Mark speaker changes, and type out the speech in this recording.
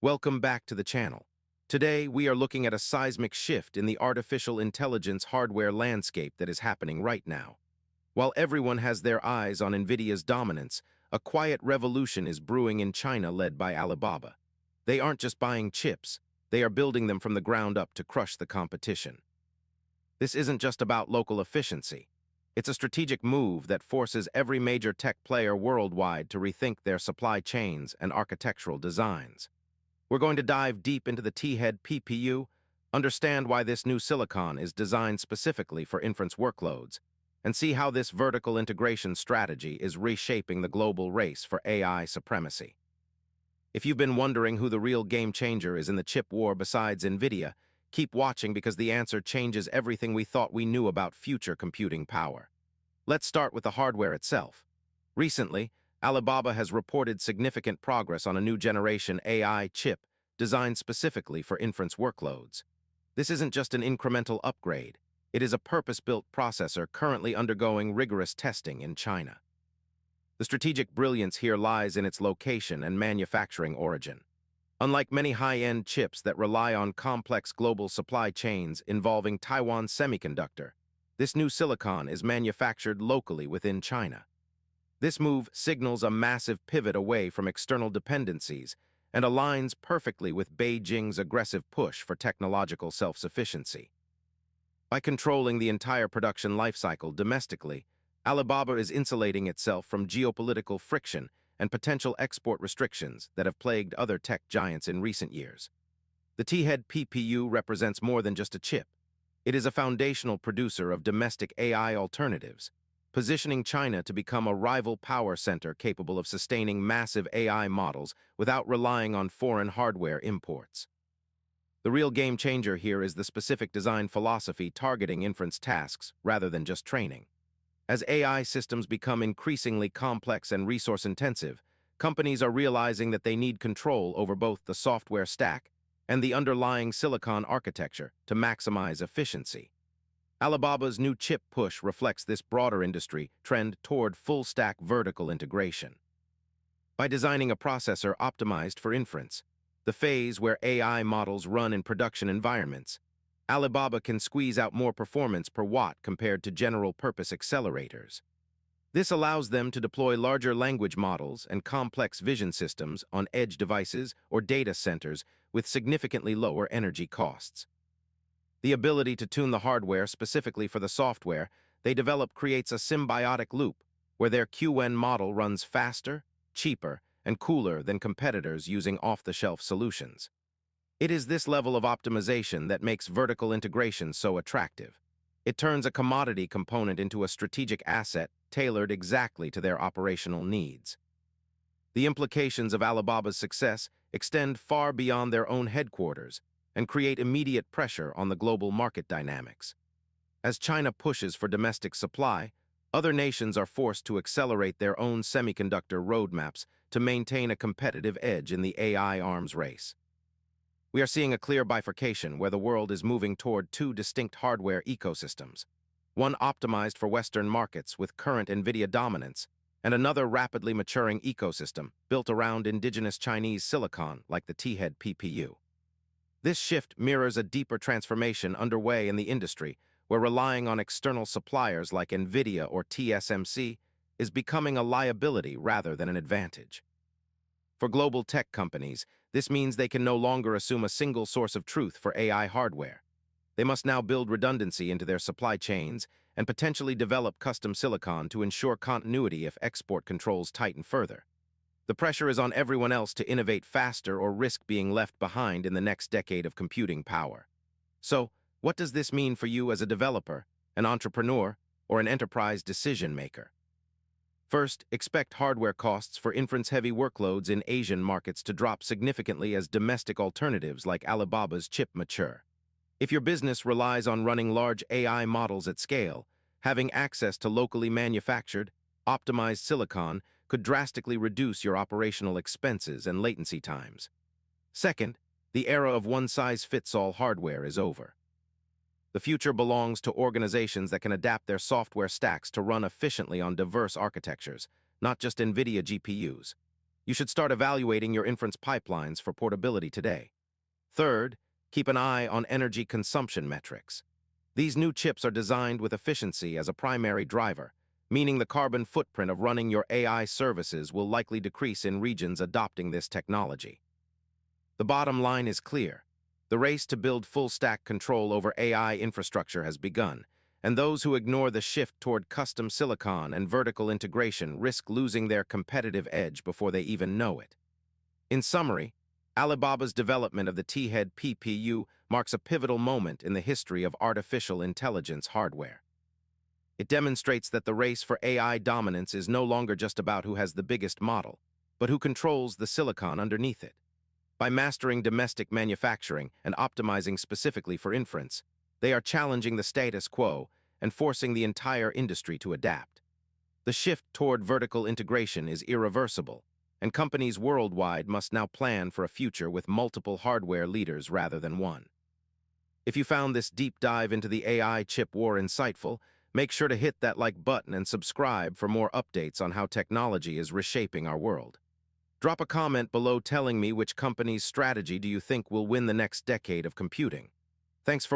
Speaker 1: Welcome back to the channel. Today, we are looking at a seismic shift in the artificial intelligence hardware landscape that is happening right now. While everyone has their eyes on NVIDIA's dominance, a quiet revolution is brewing in China led by Alibaba. They aren't just buying chips, they are building them from the ground up to crush the competition. This isn't just about local efficiency. It's a strategic move that forces every major tech player worldwide to rethink their supply chains and architectural designs. We're going to dive deep into the T-head PPU, understand why this new silicon is designed specifically for inference workloads, and see how this vertical integration strategy is reshaping the global race for AI supremacy. If you've been wondering who the real game changer is in the chip war besides NVIDIA, keep watching because the answer changes everything we thought we knew about future computing power. Let's start with the hardware itself. Recently, Alibaba has reported significant progress on a new generation AI chip designed specifically for inference workloads. This isn't just an incremental upgrade. It is a purpose-built processor currently undergoing rigorous testing in China. The strategic brilliance here lies in its location and manufacturing origin. Unlike many high-end chips that rely on complex global supply chains involving Taiwan Semiconductor, this new silicon is manufactured locally within China. This move signals a massive pivot away from external dependencies and aligns perfectly with Beijing's aggressive push for technological self-sufficiency. By controlling the entire production lifecycle domestically, Alibaba is insulating itself from geopolitical friction and potential export restrictions that have plagued other tech giants in recent years. The T-head PPU represents more than just a chip. It is a foundational producer of domestic AI alternatives, positioning China to become a rival power center capable of sustaining massive AI models without relying on foreign hardware imports. The real game changer here is the specific design philosophy targeting inference tasks rather than just training. As AI systems become increasingly complex and resource-intensive, companies are realizing that they need control over both the software stack and the underlying silicon architecture to maximize efficiency. Alibaba's new chip push reflects this broader industry trend toward full-stack vertical integration. By designing a processor optimized for inference, the phase where AI models run in production environments, Alibaba can squeeze out more performance per watt compared to general-purpose accelerators. This allows them to deploy larger language models and complex vision systems on edge devices or data centers with significantly lower energy costs. The ability to tune the hardware specifically for the software they develop creates a symbiotic loop where their QN model runs faster, cheaper, and cooler than competitors using off-the-shelf solutions. It is this level of optimization that makes vertical integration so attractive. It turns a commodity component into a strategic asset tailored exactly to their operational needs. The implications of Alibaba's success extend far beyond their own headquarters and create immediate pressure on the global market dynamics. As China pushes for domestic supply, other nations are forced to accelerate their own semiconductor roadmaps to maintain a competitive edge in the AI arms race. We are seeing a clear bifurcation where the world is moving toward two distinct hardware ecosystems, one optimized for Western markets with current NVIDIA dominance, and another rapidly maturing ecosystem built around indigenous Chinese silicon like the T-head PPU. This shift mirrors a deeper transformation underway in the industry, where relying on external suppliers like NVIDIA or TSMC is becoming a liability rather than an advantage. For global tech companies, this means they can no longer assume a single source of truth for AI hardware. They must now build redundancy into their supply chains and potentially develop custom silicon to ensure continuity if export controls tighten further. The pressure is on everyone else to innovate faster or risk being left behind in the next decade of computing power. So, what does this mean for you as a developer, an entrepreneur, or an enterprise decision maker? First, expect hardware costs for inference-heavy workloads in Asian markets to drop significantly as domestic alternatives like Alibaba's chip mature. If your business relies on running large AI models at scale, having access to locally manufactured, optimized silicon could drastically reduce your operational expenses and latency times. Second, the era of one-size-fits-all hardware is over. The future belongs to organizations that can adapt their software stacks to run efficiently on diverse architectures, not just NVIDIA GPUs. You should start evaluating your inference pipelines for portability today. Third, keep an eye on energy consumption metrics. These new chips are designed with efficiency as a primary driver, meaning the carbon footprint of running your AI services will likely decrease in regions adopting this technology. The bottom line is clear. The race to build full-stack control over AI infrastructure has begun, and those who ignore the shift toward custom silicon and vertical integration risk losing their competitive edge before they even know it. In summary, Alibaba's development of the T-head PPU marks a pivotal moment in the history of artificial intelligence hardware. It demonstrates that the race for AI dominance is no longer just about who has the biggest model, but who controls the silicon underneath it. By mastering domestic manufacturing and optimizing specifically for inference, they are challenging the status quo and forcing the entire industry to adapt. The shift toward vertical integration is irreversible, and companies worldwide must now plan for a future with multiple hardware leaders rather than one. If you found this deep dive into the AI chip war insightful, make sure to hit that like button and subscribe for more updates on how technology is reshaping our world. Drop a comment below telling me which company's strategy do you think will win the next decade of computing. Thanks for